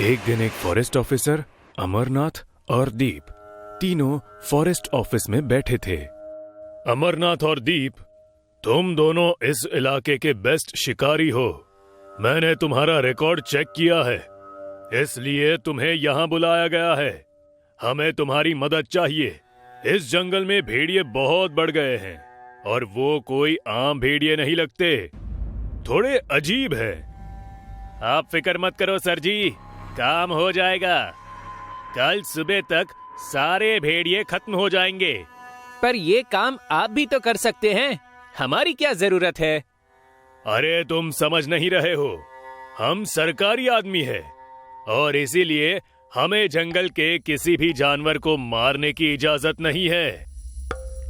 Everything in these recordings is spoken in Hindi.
एक दिन एक फॉरेस्ट ऑफिसर, अमरनाथ और दीप तीनों फॉरेस्ट ऑफिस में बैठे थे। अमरनाथ और दीप, तुम दोनों इस इलाके के बेस्ट शिकारी हो। मैंने तुम्हारा रिकॉर्ड चेक किया है, इसलिए तुम्हें यहाँ बुलाया गया है। हमें तुम्हारी मदद चाहिए। इस जंगल में भेड़िए बहुत बढ़ गए हैं और वो कोई आम भेड़िए नहीं लगते, थोड़े अजीब है। आप फिक्र मत करो सर जी, काम हो जाएगा। कल सुबह तक सारे भेड़िए खत्म हो जाएंगे। पर ये काम आप भी तो कर सकते हैं, हमारी क्या जरूरत है? अरे तुम समझ नहीं रहे हो, हम सरकारी आदमी हैं और इसीलिए हमें जंगल के किसी भी जानवर को मारने की इजाजत नहीं है।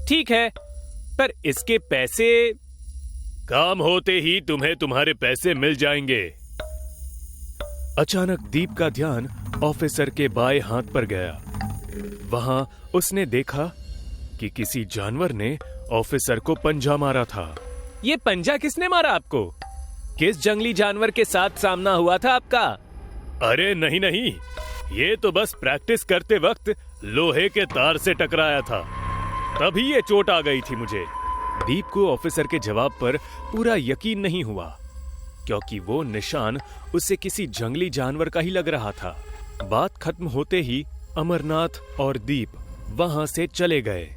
ठीक है, पर इसके पैसे? काम होते ही तुम्हें तुम्हारे पैसे मिल जाएंगे। अचानक दीप का ध्यान ऑफिसर के बाएं हाथ पर गया। वहां उसने देखा कि किसी जानवर ने ऑफिसर को पंजा मारा था। ये पंजा किसने मारा आपको? किस जंगली जानवर के साथ सामना हुआ था आपका? अरे नहीं नहीं, ये तो बस प्रैक्टिस करते वक्त लोहे के तार से टकराया था, तभी ये चोट आ गई थी मुझे। दीप को ऑफिसर के जवाब पर पूरा यकीन नहीं हुआ, क्योंकि वो निशान उसे किसी जंगली जानवर का ही लग रहा था। बात खत्म होते ही अमरनाथ और दीप वहां से चले गए।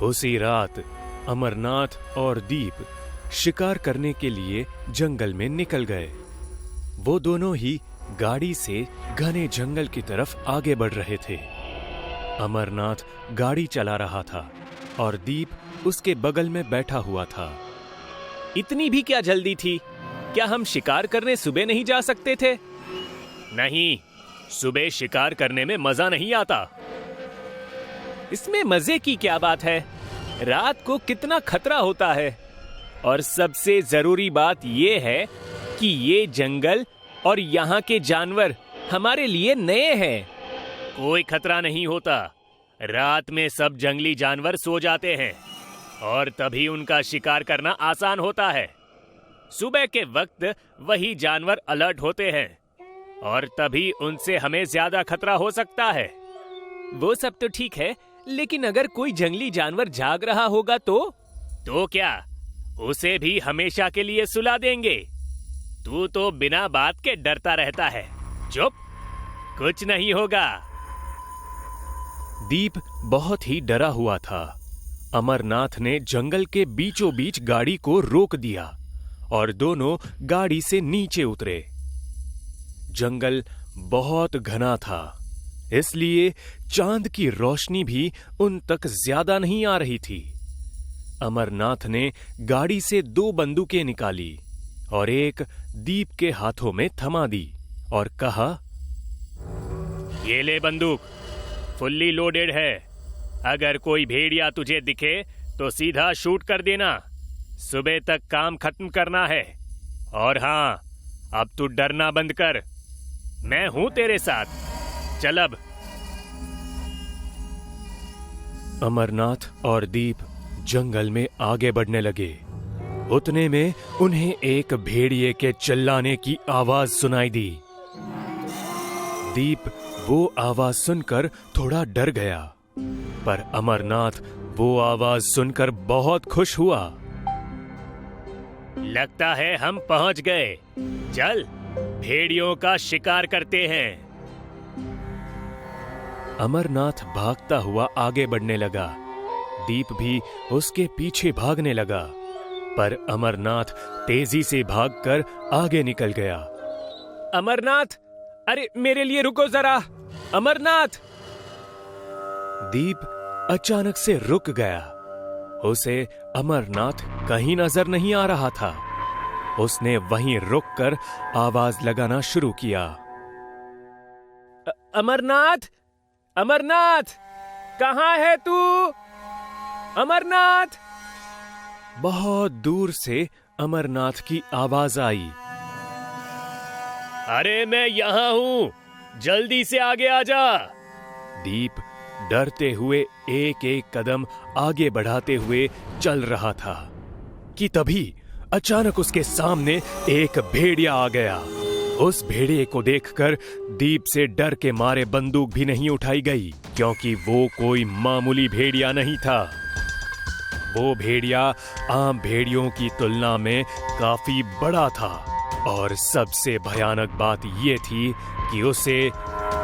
उसी रात अमरनाथ और दीप शिकार करने के लिए जंगल में निकल गए। वो दोनों ही गाड़ी से घने जंगल की तरफ आगे बढ़ रहे थे। अमरनाथ गाड़ी चला रहा था और दीप उसके बगल में बैठा हुआ था। इतनी भी क्या जल्दी थी? क्या हम शिकार करने सुबह नहीं जा सकते थे? नहीं, सुबह शिकार करने में मजा नहीं आता। इसमें मजे की क्या बात है? रात को कितना खतरा होता है। और सबसे जरूरी बात यह है कि ये जंगल और यहाँ के जानवर हमारे लिए नए हैं। कोई खतरा नहीं होता। रात में सब जंगली जानवर सो जाते हैं और तभी उनका शिकार करना आसान होता है। सुबह के वक्त वही जानवर अलर्ट होते हैं और तभी उनसे हमें ज्यादा खतरा हो सकता है। वो सब तो ठीक है, लेकिन अगर कोई जंगली जानवर जाग रहा होगा तो क्या उसे भी हमेशा के लिए सुला देंगे? तू तो बिना बात के डरता रहता है। चुप, कुछ नहीं होगा। दीप बहुत ही डरा हुआ था। अमरनाथ ने जंगल के बीचों बीच गाड़ी को रोक दिया और दोनों गाड़ी से नीचे उतरे। जंगल बहुत घना था, इसलिए चांद की रोशनी भी उन तक ज्यादा नहीं आ रही थी। अमरनाथ ने गाड़ी से 2 बंदूकें निकाली और एक दीप के हाथों में थमा दी और कहा, ये ले बंदूक, फुल्ली लोडेड है। अगर कोई भेड़िया तुझे दिखे तो सीधा शूट कर देना। सुबह तक काम खत्म करना है। और हाँ, अब तू डरना बंद कर, मैं हूं तेरे साथ। चल अब। अमरनाथ और दीप जंगल में आगे बढ़ने लगे। उतने में उन्हें एक भेड़िए के चिल्लाने की आवाज सुनाई दी। दीप वो आवाज सुनकर थोड़ा डर गया, पर अमरनाथ वो आवाज सुनकर बहुत खुश हुआ। लगता है हम पहुंच गए। चल, भेड़ियों का शिकार करते हैं। अमरनाथ भागता हुआ आगे बढ़ने लगा। दीप भी उसके पीछे भागने लगा, पर अमरनाथ तेजी से भागकर आगे निकल गया। अमरनाथ, अरे मेरे लिए रुको जरा। अमरनाथ! दीप अचानक से रुक गया। उसे अमरनाथ कहीं नजर नहीं आ रहा था। उसने वहीं रुककर आवाज लगाना शुरू किया। अमरनाथ! अमरनाथ! कहाँ है तू? अमरनाथ! बहुत दूर से अमरनाथ की आवाज आई। अरे मैं यहां हूं, जल्दी से आगे आ जा। दीप डरते हुए एक एक कदम आगे बढ़ाते हुए चल रहा था कि तभी अचानक उसके सामने एक भेड़िया आ गया उस भेड़िए को देखकर दीप से डर के मारे बंदूक भी नहीं उठाई गई, क्योंकि वो कोई मामूली भेड़िया नहीं था। वो भेड़िया आम भेड़ियों की तुलना में काफी बड़ा था, और सबसे भयानक बात ये थी कि उसे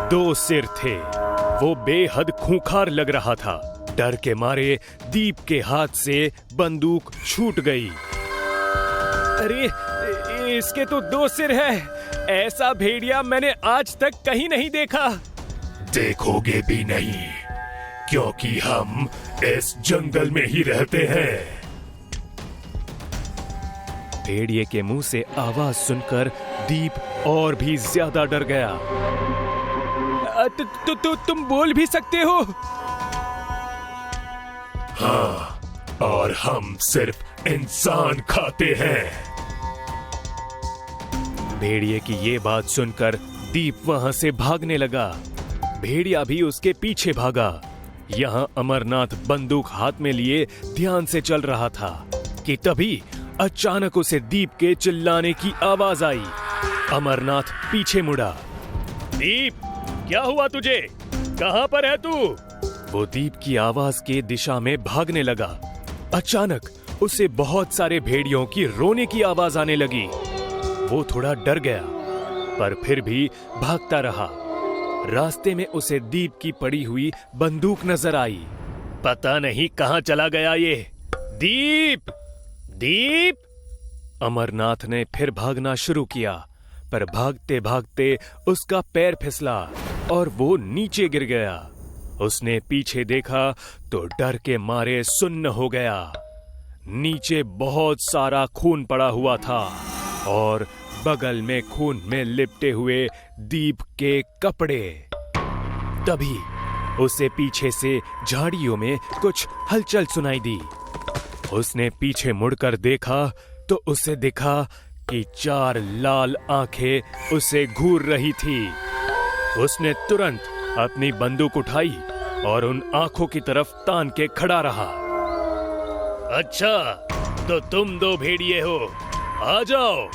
2 सिर थे। वो बेहद खूंखार लग रहा था। डर के मारे दीप के हाथ से बंदूक छूट गई। अरे, इसके तो 2 सिर है। ऐसा भेड़िया मैंने आज तक कहीं नहीं देखा। देखोगे भी नहीं, क्योंकि हम इस जंगल में ही रहते हैं। भेड़िए के मुंह से आवाज सुनकर दीप और भी ज्यादा डर गया। तुम बोल भी सकते हो? हाँ, और हम सिर्फ इंसान खाते हैं। भेड़िए की ये बात सुनकर दीप वहां से भागने लगा। भेड़िया भी उसके पीछे भागा। यहाँ अमरनाथ बंदूक हाथ में लिए ध्यान से चल रहा था कि तभी अचानक उसे दीप के चिल्लाने की आवाज आई। अमरनाथ पीछे मुड़ा। दीप, क्या हुआ तुझे? कहां पर है तू? वो दीप की आवाज के दिशा में भागने लगा। अचानक उसे बहुत सारे भेड़ियों की रोने की आवाज आने लगी। वो थोड़ा डर गया, पर फिर भी भागता रहा। रास्ते में उसे दीप की पड़ी हुई बंदूक नजर आई। पता नहीं कहां चला गया ये। दीप, दीप! अमरनाथ ने फिर भागना शुरू किया, पर भागते भागते उसका पैर फिसला और वो नीचे गिर गया। उसने पीछे देखा तो डर के मारे सुन्न हो गया। नीचे बहुत सारा खून पड़ा हुआ था और बगल में खून में लिपटे हुए दीप के कपड़े। तभी उसे पीछे से झाड़ियों में कुछ हलचल सुनाई दी। उसने पीछे मुड़कर देखा तो उसे दिखा कि 4 लाल आंखें उसे घूर रही थी। उसने तुरंत अपनी बंदूक उठाई और उन आंखों की तरफ तान के खड़ा रहा। अच्छा, तो तुम 2 भेड़िए हो, आ जाओ।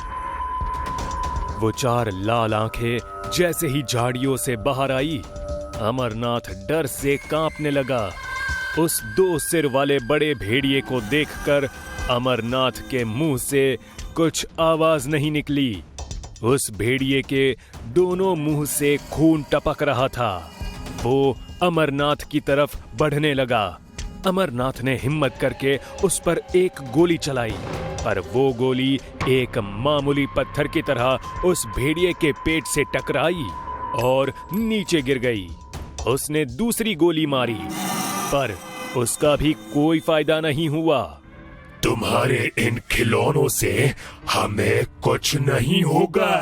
वो 4 लाल आंखें जैसे ही झाड़ियों से बाहर आई, अमरनाथ डर से कांपने लगा। उस 2 सिर वाले बड़े भेड़िए को देखकर अमरनाथ के मुंह से कुछ आवाज नहीं निकली। उस भेड़िए के दोनों मुंह से खून टपक रहा था। वो अमरनाथ की तरफ बढ़ने लगा। अमरनाथ ने हिम्मत करके उस पर एक गोली चलाई, पर वो गोली एक मामूली पत्थर की तरह उस भेड़िए के पेट से टकराई और नीचे गिर गई। उसने दूसरी गोली मारी, पर उसका भी कोई फायदा नहीं हुआ। तुम्हारे इन खिलौनों से हमें कुछ नहीं होगा।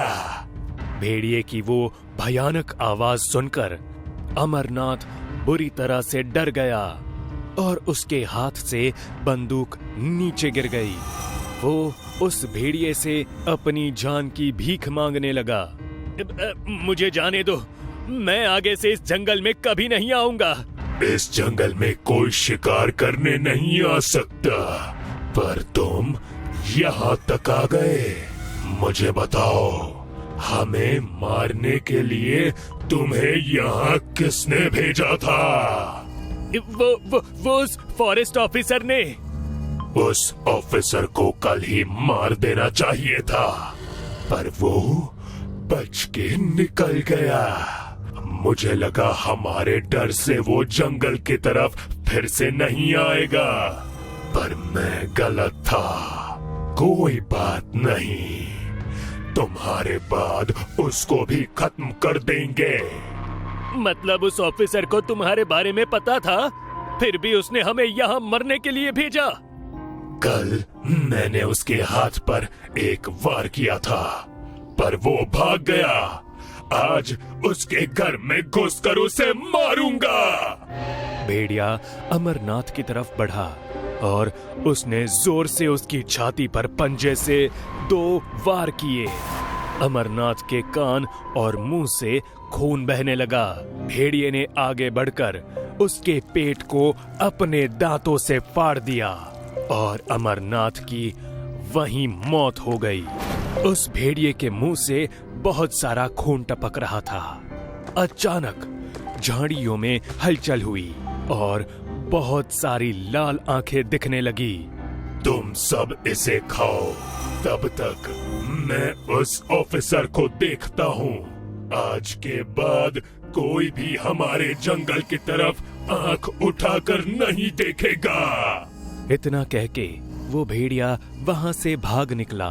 भेड़िए की वो भयानक आवाज सुनकर अमरनाथ बुरी तरह से डर गया और उसके हाथ से बंदूक नीचे गिर गई। वो उस भेड़िए से अपनी जान की भीख मांगने लगा। मुझे जाने दो, मैं आगे से इस जंगल में कभी नहीं आऊंगा। इस जंगल में कोई शिकार करने नहीं आ सकता, पर तुम यहाँ तक आ गए। मुझे बताओ, हमें मारने के लिए तुम्हें यहाँ किसने भेजा था? वो उस फॉरेस्ट ऑफिसर ने। उस ऑफिसर को कल ही मार देना चाहिए था, पर वो बच के निकल गया। मुझे लगा हमारे डर से वो जंगल की तरफ फिर से नहीं आएगा, पर मैं गलत था। कोई बात नहीं, तुम्हारे बाद उसको भी खत्म कर देंगे। मतलब उस ऑफिसर को तुम्हारे बारे में पता था, फिर भी उसने हमें यहाँ मरने के लिए भेजा? कल मैंने उसके हाथ पर एक वार किया था, पर वो भाग गया। आज उसके घर में घुसकर उसे मारूंगा। भेड़िया अमरनाथ की तरफ बढ़ा और उसने जोर से उसकी छाती पर पंजे से 2 वार किए। अमरनाथ के कान और मुंह से खून बहने लगा। भेड़िए ने आगे बढ़कर उसके पेट को अपने दांतों से फाड़ दिया और अमरनाथ की वहीं मौत हो गई। उस भेड़िए के मुंह से बहुत सारा खून टपक रहा था। अचानक झाड़ियों में हलचल हुई और बहुत सारी लाल आंखें दिखने लगी। तुम सब इसे खाओ, तब तक मैं उस ऑफिसर को देखता हूँ। आज के बाद कोई भी हमारे जंगल की तरफ आंख उठाकर नहीं देखेगा। इतना कह के वो भेड़िया वहां से भाग निकला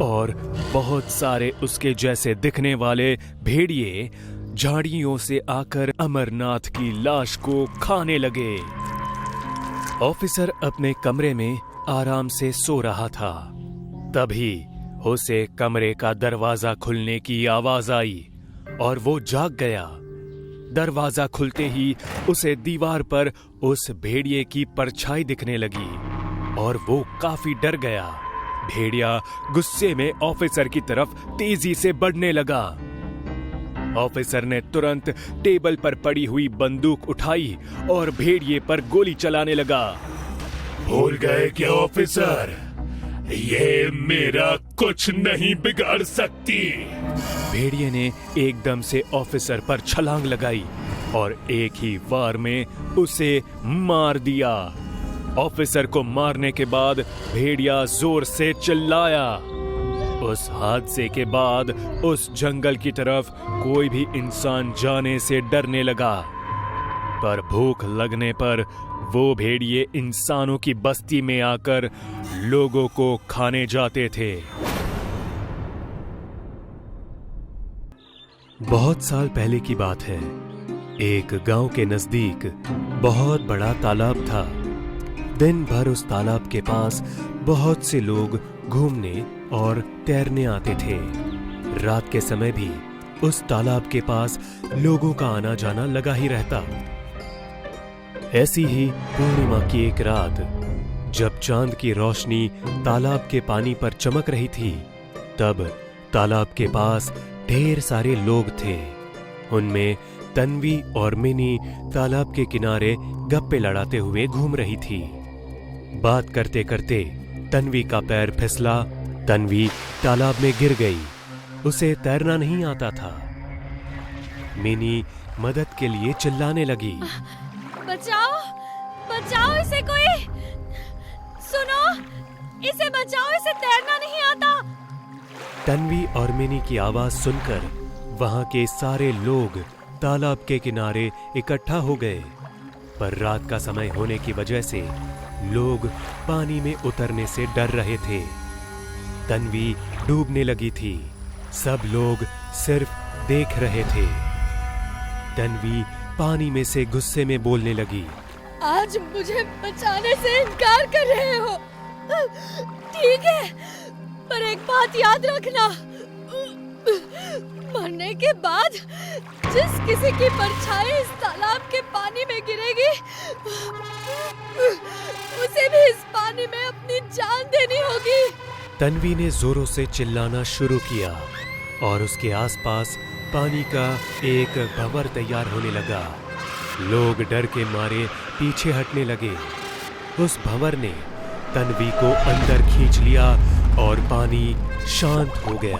और बहुत सारे उसके जैसे दिखने वाले भेड़िए झाड़ियों से आकर अमरनाथ की लाश को खाने लगे। ऑफिसर अपने कमरे में आराम से सो रहा था। तभी उसे कमरे का दरवाजा खुलने की आवाज आई और वो जाग गया। दरवाजा खुलते ही उसे दीवार पर उस भेड़िए की परछाई दिखने लगी और वो काफी डर गया। भेड़िया गुस्से में ऑफिसर की तरफ तेजी से बढ़ने लगा। ऑफिसर ने तुरंत टेबल पर पड़ी हुई बंदूक उठाई और भेड़िए पर गोली चलाने लगा। भूल गए क्या ऑफिसर, ये मेरा कुछ नहीं बिगाड़ सकती। भेड़िए ने एकदम से ऑफिसर पर छलांग लगाई और एक ही वार में उसे मार दिया। ऑफिसर को मारने के बाद भेड़िया जोर से चिल्लाया। उस हादसे के बाद उस जंगल की तरफ कोई भी इंसान जाने से डरने लगा। पर भूख लगने पर वो भेड़िए इंसानों की बस्ती में आकर लोगों को खाने जाते थे। बहुत साल पहले की बात है। एक गांव के नजदीक बहुत बड़ा तालाब था। दिन भर उस तालाब के पास बहुत से लोग घूमने और तैरने आते थे। रात के समय भी उस तालाब के पास लोगों का आना जाना लगा ही रहता। ऐसी ही पूर्णिमा की एक रात, जब चांद की रोशनी तालाब के पानी पर चमक रही थी, तब तालाब के पास ढेर सारे लोग थे। उनमें तन्वी और मिनी तालाब के किनारे गप्पे लड़ाते हुए घूम रही थी। बात करते करते तन्वी का पैर फिसला। तन्वी तालाब में गिर गई। उसे तैरना नहीं आता था। मिनी मदद के लिए चिल्लाने लगी, बचाओ, बचाओ इसे कोई, सुनो, इसे बचाओ, इसे तैरना नहीं आता। तन्वी और मिनी की आवाज सुनकर वहां के सारे लोग तालाब के किनारे इकट्ठा हो गए। पर रात का समय होने की वजह से लोग पानी में उतरने से डर रहे थे। तन्वी डूबने लगी थी। सब लोग सिर्फ देख रहे थे। तन्वी पानी में से गुस्से में बोलने लगी, आज मुझे बचाने से इनकार कर रहे हो, ठीक है, पर एक बात याद रखना, मरने के बाद जिस किसी की परछाई इस तालाब के पानी में गिरेगी, उसे भी इस पानी में अपनी जान देनी होगी। तन्वी ने जोरों से चिल्लाना शुरू किया और उसके आसपास पानी का एक भंवर तैयार होने लगा। लोग डर के मारे पीछे हटने लगे। उस भंवर ने तन्वी को अंदर खींच लिया और पानी शांत हो गया।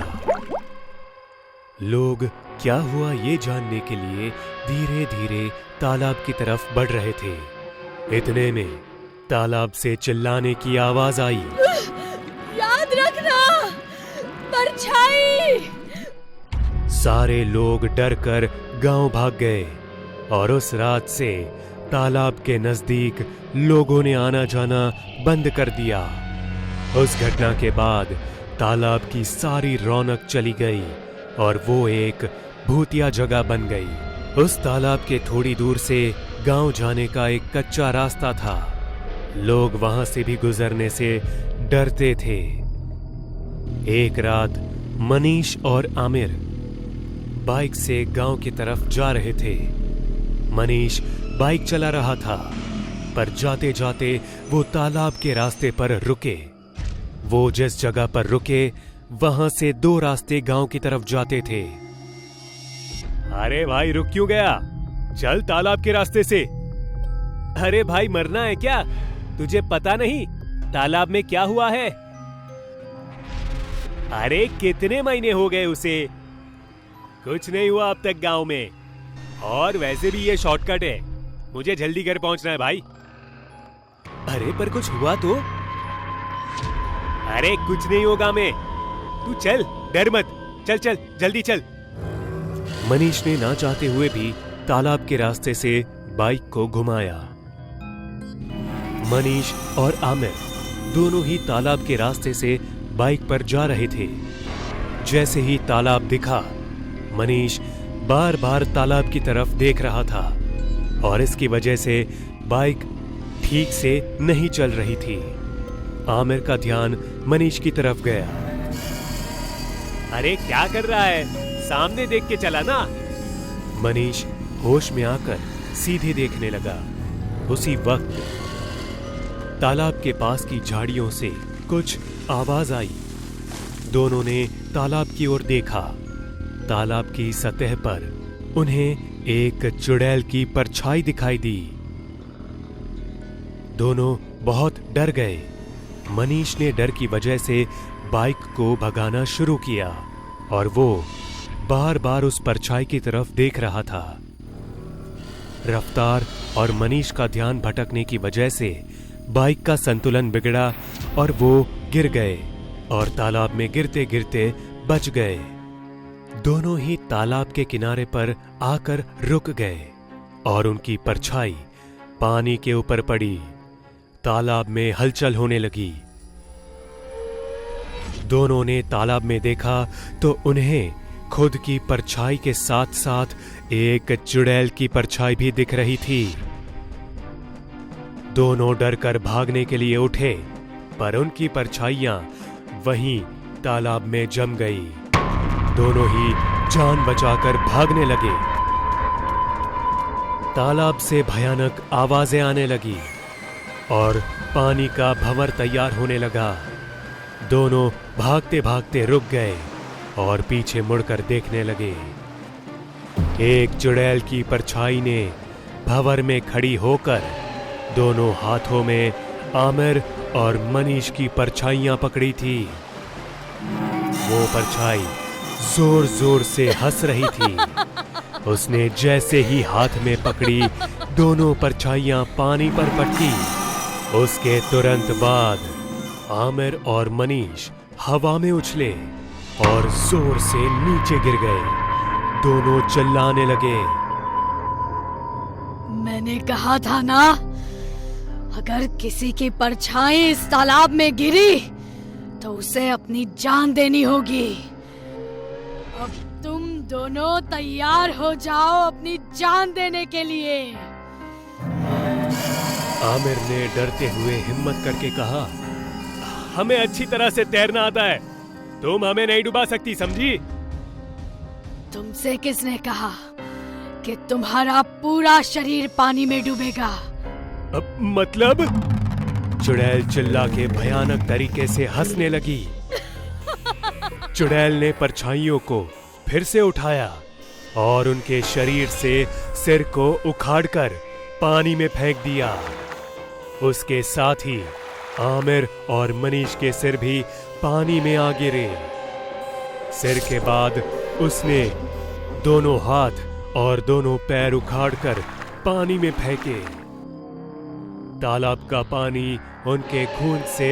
लोग क्या हुआ ये जानने के लिए धीरे धीरे तालाब की तरफ बढ़ रहे थे। इतने में तालाब से चिल्लाने की आवाज आई, याद रखना, परछाई। सारे लोग डरकर गांव भाग गए और उस रात से तालाब के नजदीक लोगों ने आना जाना बंद कर दिया। उस घटना के बाद तालाब की सारी रौनक चली गई और वो एक भूतिया जगह बन गई। उस तालाब के थोड़ी दूर से गांव जाने का एक कच्चा रास्ता था। लोग वहां से भी गुजरने से डरते थे। एक रात मनीष और आमिर बाइक से गांव की तरफ जा रहे थे। मनीष बाइक चला रहा था, पर जाते जाते वो तालाब के रास्ते पर रुके। वो जिस जगह पर रुके वहां से दो रास्ते गांव की तरफ जाते थे। अरे भाई, रुक क्यों गया? चल तालाब के रास्ते से। अरे भाई, मरना है क्या? तुझे पता नहीं तालाब में क्या हुआ है? अरे कितने महीने हो गए उसे, कुछ नहीं हुआ अब तक गांव में, और वैसे भी ये शॉर्टकट है, मुझे जल्दी घर पहुंचना है भाई। अरे पर कुछ हुआ तो? अरे कुछ नहीं होगा मैं, तू चल, डर मत, चल चल जल्दी चल। मनीष ने ना चाहते हुए भी तालाब के रास्ते से बाइक को घुमाया। मनीष और आमिर दोनों ही तालाब के रास्ते से बाइक पर जा रहे थे। जैसे ही तालाब दिखा, मनीष बार बार तालाब की तरफ देख रहा था और इसकी वजह से बाइक ठीक से नहीं चल रही थी। आमिर का ध्यान मनीष की तरफ गया। अरे क्या कर रहा है, सामने देख के चला ना। मनीष होश में आकर सीधे देखने लगा। उसी वक्त तालाब के पास की झाड़ियों से कुछ आवाज आई। दोनों ने तालाब की ओर देखा। तालाब की सतह पर उन्हें एक चुड़ैल की परछाई दिखाई दी। दोनों बहुत डर गए। मनीष ने डर की वजह से बाइक को भगाना शुरू किया और वो बार बार उस परछाई की तरफ देख रहा था। रफ्तार और मनीष का ध्यान भटकने की वजह से बाइक का संतुलन बिगड़ा और वो गिर गए और तालाब में गिरते गिरते बच गए। दोनों ही तालाब के किनारे पर आकर रुक गए और उनकी परछाई पानी के ऊपर पड़ी। तालाब में हलचल होने लगी। दोनों ने तालाब में देखा तो उन्हें खुद की परछाई के साथ साथ एक चुड़ैल की परछाई भी दिख रही थी। दोनों डरकर भागने के लिए उठे, पर उनकी परछाइयां वहीं तालाब में जम गई। दोनों ही जान बचाकर भागने लगे। तालाब से भयानक आवाजें आने लगी और पानी का भंवर तैयार होने लगा। दोनों भागते भागते रुक गए और पीछे मुड़कर देखने लगे। एक चुड़ैल की परछाई ने भंवर में खड़ी होकर दोनों हाथों में आमिर और मनीष की परछाइयां पकड़ी थी। वो परछाई जोर जोर से हंस रही थी। उसने जैसे ही हाथ में पकड़ी, दोनों परछाइयां पानी पर पटकी। उसके तुरंत बाद आमिर और मनीष हवा में उछले और जोर से नीचे गिर गए। दोनों चिल्लाने लगे। मैंने कहा था ना, अगर किसी की परछाई इस तालाब में गिरी तो उसे अपनी जान देनी होगी। अब तुम दोनों तैयार हो जाओ अपनी जान देने के लिए। आमिर ने डरते हुए हिम्मत करके कहा, हमें अच्छी तरह से तैरना आता है, तुम हमें नहीं डुबा सकती, समझी? तुमसे किसने कहा कि तुम्हारा पूरा शरीर पानी में डूबेगा? मतलब? चुड़ैल चिल्ला के भयानक तरीके से हंसने लगी। चुड़ैल ने परछाइयों को फिर से उठाया और उनके शरीर से सिर को उखाड़कर पानी में फेंक दिया। उसके साथ ही आमिर और मनीष के सिर भी पानी में आ गिरे। सिर के बाद उसने दोनों हाथ और दोनों पैर उखाड़कर पानी में फेंके। तालाब का पानी उनके खून से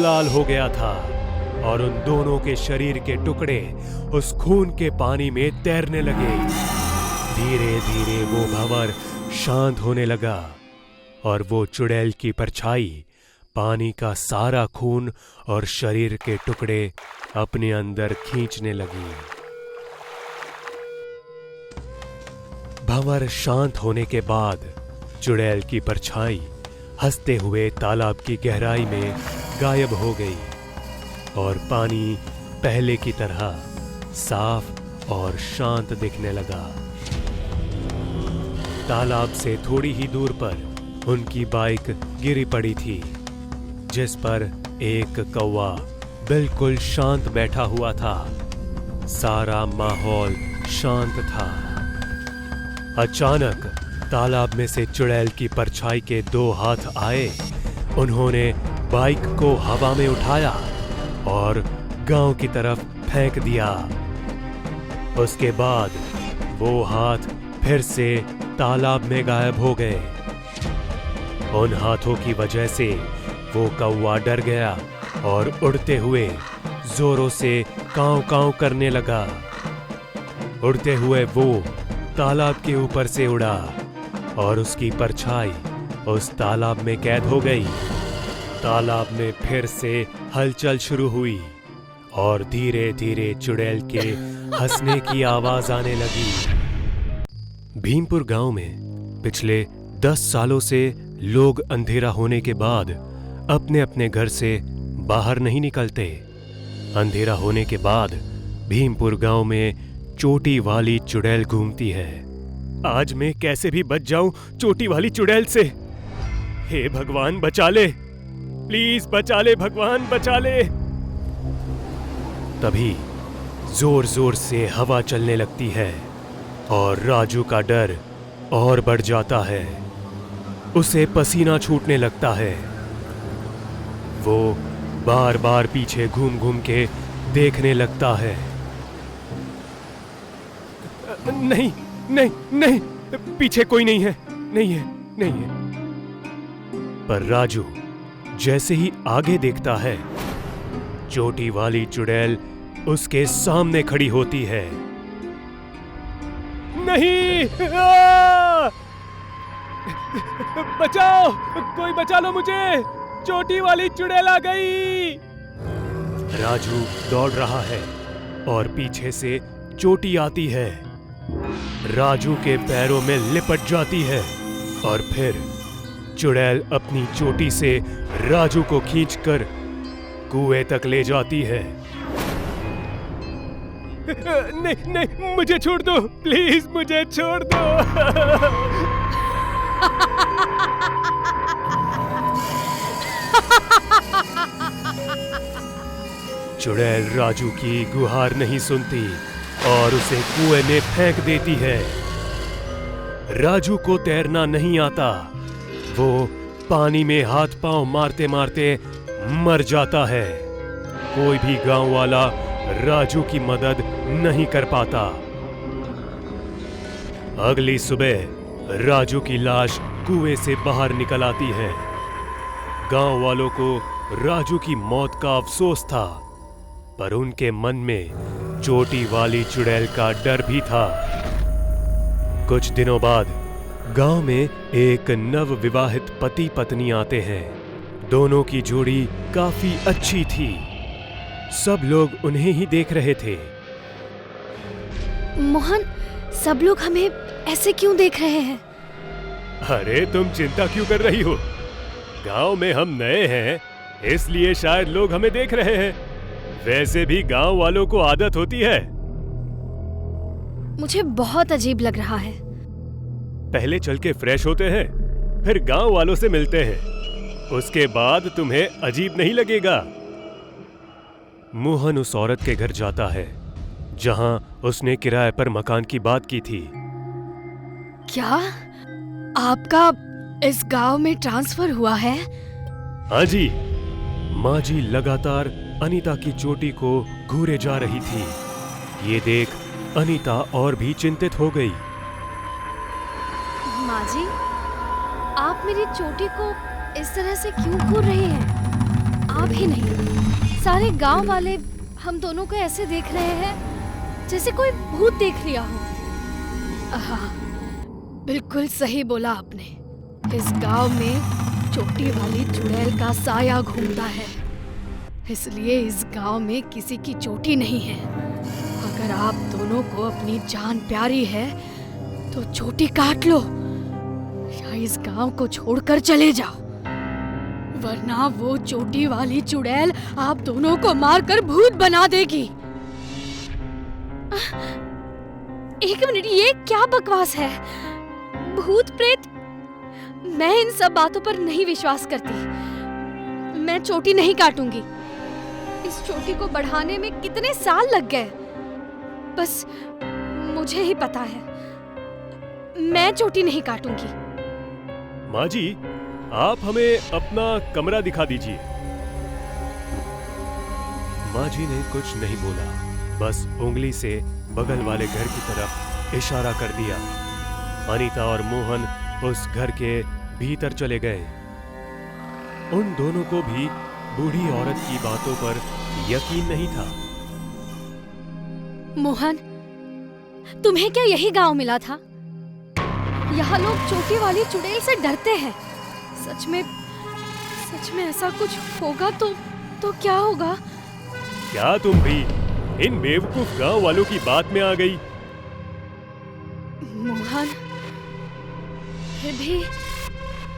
लाल हो गया था और उन दोनों के शरीर के टुकड़े उस खून के पानी में तैरने लगे। धीरे धीरे वो भंवर शांत होने लगा और वो चुड़ैल की परछाई पानी का सारा खून और शरीर के टुकड़े अपने अंदर खींचने लगी। भंवर शांत होने के बाद चुड़ैल की परछाई हंसते हुए तालाब की गहराई में गायब हो गई और पानी पहले की तरह साफ और शांत दिखने लगा। तालाब से थोड़ी ही दूर पर उनकी बाइक गिरी पड़ी थी, जिस पर एक कौवा बिल्कुल शांत बैठा हुआ था। सारा माहौल शांत था। अचानक तालाब में से चुड़ैल की परछाई के दो हाथ आए। उन्होंने बाइक को हवा में उठाया और गांव की तरफ फेंक दिया। उसके बाद वो हाथ फिर से तालाब में गायब हो गए। उन हाथों की वजह से वो कौवा डर गया और उड़ते हुए जोरों से कांव कांव करने लगा। उड़ते हुए वो तालाब के ऊपर से उड़ा और उसकी परछाई उस तालाब में कैद हो गई। तालाब में फिर से हलचल शुरू हुई और धीरे धीरे चुड़ैल के हंसने की आवाज आने लगी। भीमपुर गांव में पिछले 10 सालों से लोग अंधेरा होने के बाद अपने अपने घर से बाहर नहीं निकलते। अंधेरा होने के बाद भीमपुर गांव में चोटी वाली चुड़ैल घूमती है। आज मैं कैसे भी बच जाऊं चोटी वाली चुड़ैल से। हे भगवान बचा ले, प्लीज बचा ले भगवान, बचा ले। तभी जोर जोर से हवा चलने लगती है और राजू का डर और बढ़ जाता है। उसे पसीना छूटने लगता है। वो बार बार पीछे घूम घूम के देखने लगता है। नहीं नहीं नहीं, पीछे कोई नहीं है, नहीं है, नहीं है। पर राजू जैसे ही आगे देखता है, चोटी वाली चुड़ैल उसके सामने खड़ी होती है। नहीं! बचाओ, कोई बचा लो मुझे, चोटी वाली चुड़ैल आ गई। राजू दौड़ रहा है और पीछे से चोटी आती है, राजू के पैरों में लिपट जाती है और फिर चुड़ैल अपनी चोटी से राजू को खींचकर कुएं तक ले जाती है। नहीं नहीं, मुझे छोड़ दो, प्लीज मुझे छोड़ दो। चुड़ैल राजू की गुहार नहीं सुनती और उसे कुएं में फेंक देती है। राजू को तैरना नहीं आता। वो पानी में हाथ पांव मारते मारते मर जाता है। कोई भी गांव वाला राजू की मदद नहीं कर पाता। अगली सुबह राजू की लाश कुएं से बाहर निकल आती है। गांव वालों को राजू की मौत का अफसोस था, पर उनके मन में चोटी वाली चुड़ैल का डर भी था। कुछ दिनों बाद गांव में एक नव विवाहित पति पत्नी आते हैं। दोनों की जोड़ी काफी अच्छी थी। सब लोग उन्हें ही देख रहे थे। मोहन, सब लोग हमें ऐसे क्यों देख रहे हैं? अरे तुम चिंता क्यों कर रही हो? गांव में हम नए हैं, इसलिए शायद लोग हमें देख रहे हैं। वैसे भी गांव वालों को आदत होती है। मुझे बहुत अजीब लग रहा है। पहले चल के फ्रेश होते हैं, फिर गांव वालों से मिलते हैं। उसके बाद तुम्हें अजीब नहीं लगेगा। मोहन उस औरत के घर जाता है जहां उसने किराए पर मकान की बात की थी। क्या आपका इस गांव में ट्रांसफर हुआ है? हाँ जी। माँ जी लगातार अनीता की चोटी को घूरे जा रही थी। ये देख अनीता और भी चिंतित हो गई। माँ जी, आप मेरी चोटी को इस तरह से क्यों घूर रहे हैं? आप ही नहीं, सारे गांव वाले हम दोनों को ऐसे देख रहे हैं जैसे कोई भूत देख लिया हो। हाँ, बिल्कुल सही बोला आपने। इस गांव में चोटी वाली चुड़ैल का साया घूमता है, इसलिए इस गांव में किसी की चोटी नहीं है। अगर आप दोनों को अपनी जान प्यारी है तो चोटी काट लो या इस गांव को छोड़कर चले जाओ, वरना वो चोटी वाली चुड़ैल आप दोनों को मारकर भूत बना देगी। एक मिनट, ये क्या बकवास है? भूत प्रेत? मैं इन सब बातों पर नहीं विश्वास करती। मैं चोटी नहीं काटूंगी। इस चोटी को बढ़ाने में कितने साल लग गए, बस मुझे ही पता है। मैं चोटी नहीं काटूंगी। माँ जी, आप हमें अपना कमरा दिखा दीजिए। माँ जी ने कुछ नहीं बोला, बस उंगली से बगल वाले घर की तरफ इशारा कर दिया। अनीता और मोहन उस घर के भीतर चले गए। उन दोनों को भी बूढ़ी औरत की बातों पर यकीन नहीं था। मोहन, तुम्हें क्या यही गांव मिला था? यहाँ लोग चोटी वाली चुड़ैल से डरते हैं। सच में ऐसा कुछ होगा तो क्या होगा? क्या तुम भी इन बेवकूफ गांव वालों की बात में आ गई? मोहन, फिर भी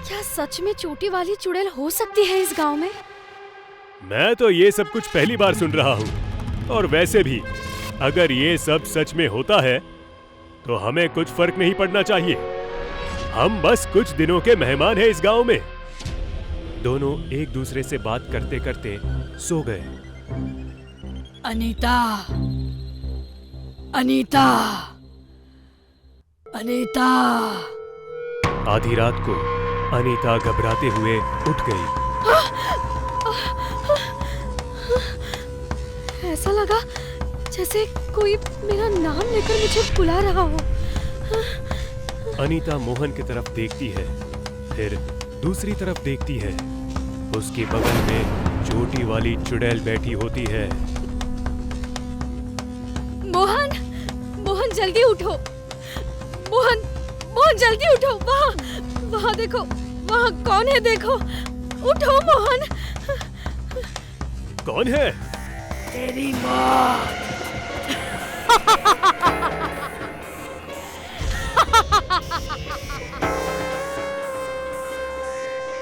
क्या सच में चोटी वाली चुड़ैल हो सकती है इस गांव में? मैं तो ये सब कुछ पहली बार सुन रहा हूँ। और वैसे भी अगर ये सब सच में होता है तो हमें कुछ फर्क नहीं पड़ना चाहिए। हम बस कुछ दिनों के मेहमान हैं इस गांव में। दोनों एक दूसरे से बात करते करते सो गए। अनीता, अनीता, अनीता। आधी रात को अनीता घबराते हुए उठ गई। ऐसा लगा जैसे कोई मेरा नाम लेकर मुझे बुला रहा हो। अनीता मोहन की तरफ देखती है, फिर दूसरी तरफ देखती है। उसके बगल में चोटी वाली चुड़ैल बैठी होती है। मोहन, मोहन जल्दी उठो। मोहन, मोहन जल्दी उठो। वहाँ देखो, वहाँ कौन है देखो। उठो मोहन। कौन है? तेरी मौत।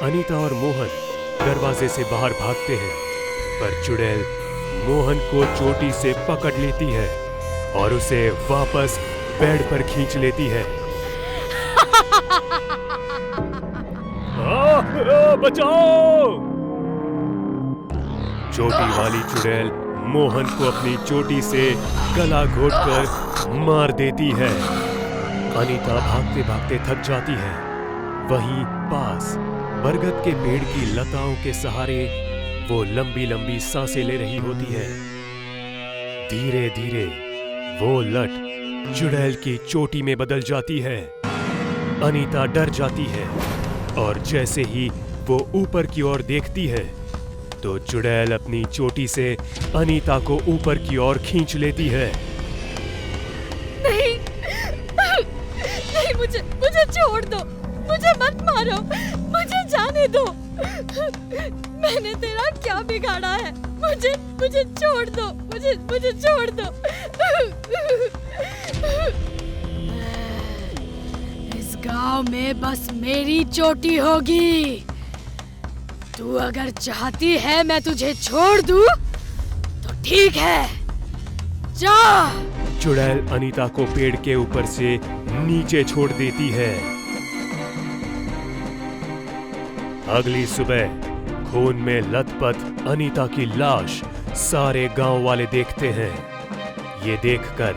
अनीता और मोहन दरवाजे से बाहर भागते हैं, पर चुड़ैल मोहन को चोटी से पकड़ लेती है और उसे वापस बेड पर खींच लेती है। बचाओ! चोटी वाली चुड़ैल मोहन को अपनी चोटी से गला घोटकर मार देती है। अनीता भागते भागते थक जाती है। वहीं पास बरगद के पेड़ की लताओं के सहारे वो लंबी लंबी सांसें ले रही होती है। धीरे धीरे वो लट चुड़ैल की चोटी में बदल जाती है। अनीता डर जाती है और जैसे ही वो ऊपर की ओर देखती है तो चुड़ैल अपनी चोटी से अनीता को ऊपर की ओर खींच लेती है। नहीं, नहीं, मुझे छोड़ दो। मुझे मत मारो। मुझे जाने दो। मैंने तेरा क्या बिगाड़ा है? मुझे छोड़ दो। मुझे छोड़ दो। इस गांव में बस मेरी चोटी होगी। तू अगर चाहती है मैं तुझे छोड़ दूं तो ठीक है, जा। चुड़ैल अनीता को पेड़ के ऊपर से नीचे छोड़ देती है। अगली सुबह खून में लथपथ अनीता की लाश सारे गांव वाले देखते हैं। ये देखकर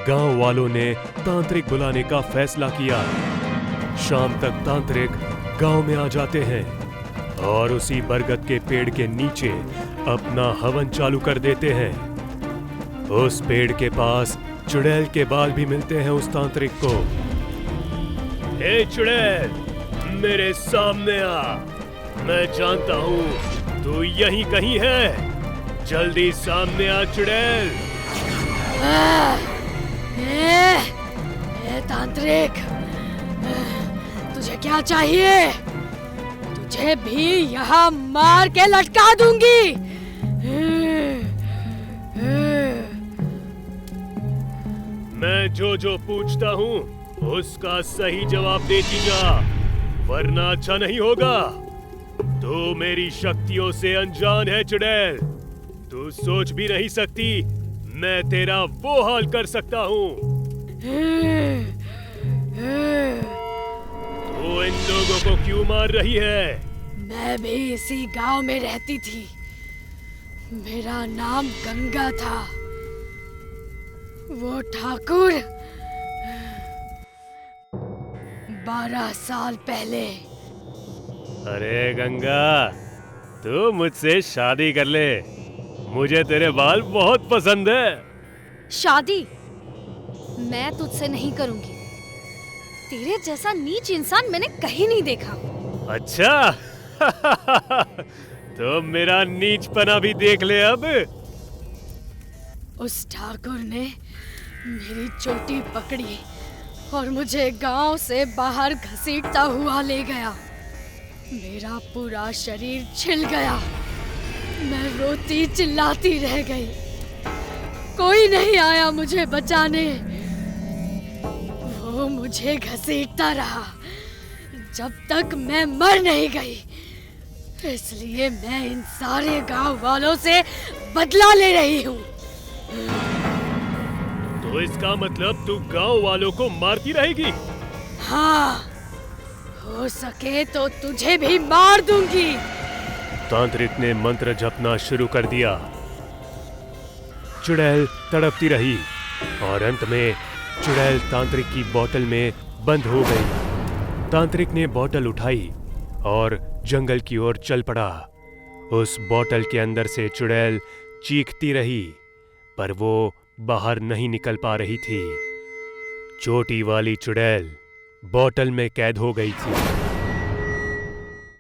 गांव वालों ने तांत्रिक बुलाने का फैसला किया। शाम तक तांत्रिक गांव में आ जाते हैं और उसी बरगद के पेड़ के नीचे अपना हवन चालू कर देते हैं। उस पेड़ के पास चुड़ैल के बाल भी मिलते हैं उस तांत्रिक को। हे चुड़ैल, मेरे सामने आ। मैं जानता हूँ तू यहीं कहीं है। जल्दी सामने आ चुड़ैल। तांत्रिक, तुझे क्या चाहिए? तुझे भी यहाँ मार के लटका दूंगी। मैं जो पूछता हूँ उसका सही जवाब देती जा, वरना अच्छा नहीं होगा। तू मेरी शक्तियों से अनजान है चुड़ैल। तू सोच भी नहीं सकती मैं तेरा वो हाल कर सकता हूँ। तू इन लोगों को क्यों मार रही है? मैं भी इसी गांव में रहती थी। मेरा नाम गंगा था। वो ठाकुर 12 साल पहले। अरे गंगा, तू मुझसे शादी कर ले। मुझे तेरे बाल बहुत पसंद है। शादी? मैं तुझसे नहीं करूंगी। तेरे जैसा नीच इंसान मैंने कहीं नहीं देखा। अच्छा तो मेरा नीचपना भी देख ले अब। उस ठाकुर ने मेरी चोटी पकड़ी और मुझे गांव से बाहर घसीटता हुआ ले गया। मेरा पूरा शरीर छिल गया। मैं रोती चिल्लाती रह गई। कोई नहीं आया मुझे बचाने। वो मुझे घसीटता रहा जब तक मैं मर नहीं गई। इसलिए मैं इन सारे गांव वालों से बदला ले रही हूँ। तो इसका मतलब तू गांव वालों को मारती रहेगी? हाँ, हो सके तो तुझे भी मार दूंगी। तांत्रिक ने मंत्र जपना शुरू कर दिया। चुड़ैल तड़पती रही और अंत में चुड़ैल तांत्रिक की बोतल में बंद हो गई। तांत्रिक ने बोतल उठाई और जंगल की ओर चल पड़ा। उस बोतल के अंदर से चुड़ैल चीखती रही, पर वो बाहर नहीं निकल पा रही थी। चोटी वाली चुड़ैल बोतल में कैद हो गई थी।